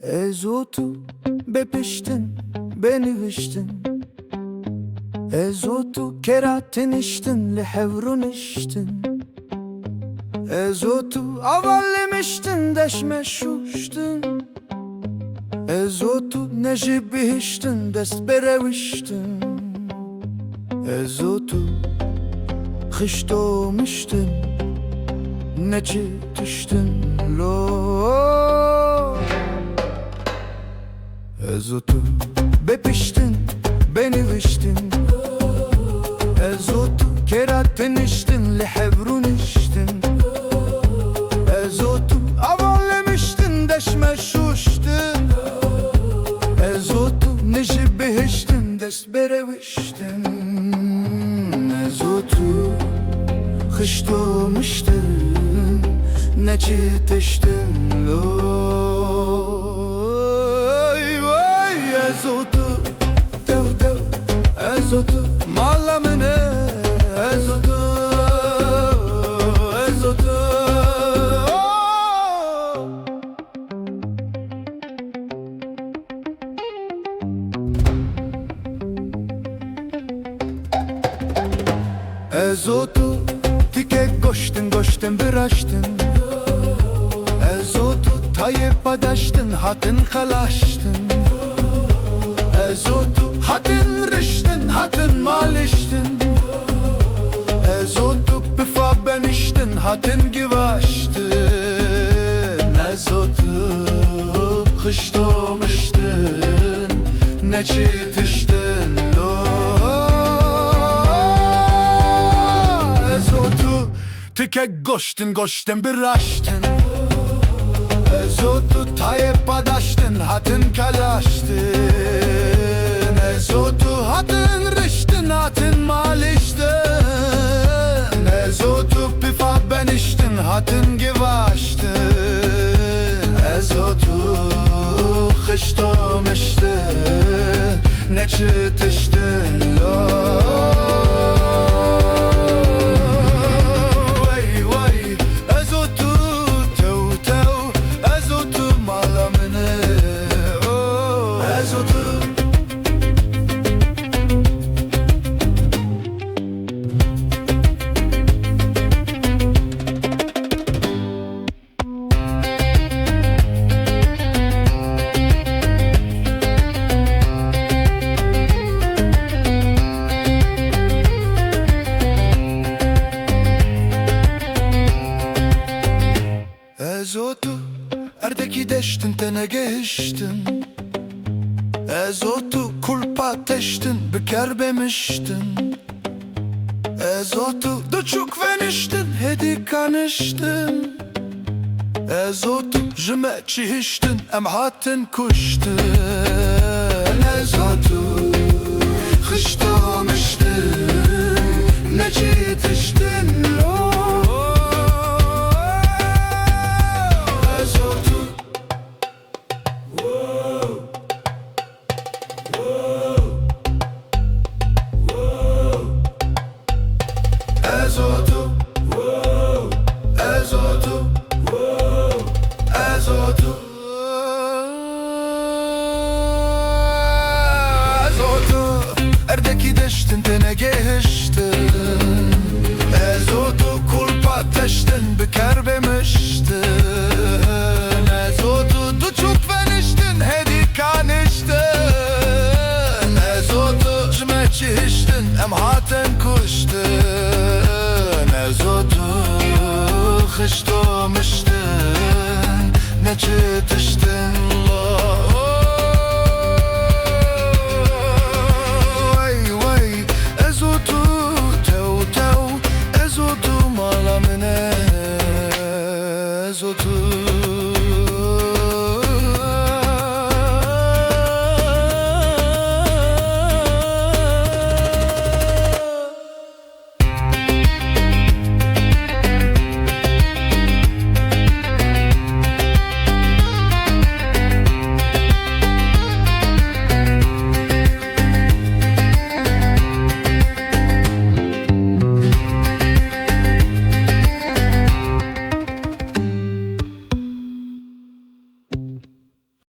Ezotu bepiştin, beni viştin. Ezotu keratin içtin, lehevrun içtin. Ezotu avallemiştin, deşmeşuştin. Ezotu necibihiştin, desbereviştin. Ezotu hıştomiştin, neçitiştin lo. Ezotu bepiştin, beni viştin. Ezotu keratin içtin, lehevrun içtin. Ezotu avallemiştin, deşmeşuştin. Ezotu necibihiştin, desbereviştin. Ezotu hıştomiştin, neçitiştin lo. Ezotu, dev dev, ezotu, malamine, ezotu, ezotu. Ezotu, tike goştin, goştin biraştin. Ezotu, tayyip adaştin, hatin halaştin. Ezotu hatin riştin, hatin maliştin. Ezotu bifa beniştin, hatin givaştin. Ezotu hıştomiştin, neçitiştin lo. Ezotu tike goştin, goştin biraştin. Ezotu tayyip adaştin, hatin kalaştin. Ezotu hatin riştin, hatin maliştin. Ezotu pifa beniştin, hatin givaştin. Ezotu hıştomiştin, neçitiştin lo. Ezotu erdeki deştin, tene geçtin. Ezotu kulpa teştin, büker bemiştin. Ezotu duçuk veniştin, hedi kanıştin. Ezotu jime çihiştin, em hatin kuştin. Ezotu hıştomiştin, neçitiştin lo. Ezotu, ezotu, ezotu, ezotu erdeki deştin, tene geçtin. Ezotu kulpa teştin, büker bemiştin. Ezotu duçuk veniştin, hedi kanıştin. Ezotu jime çihiştin, em hatin kuştin. Ezotu hıştomiştin, neçitiştin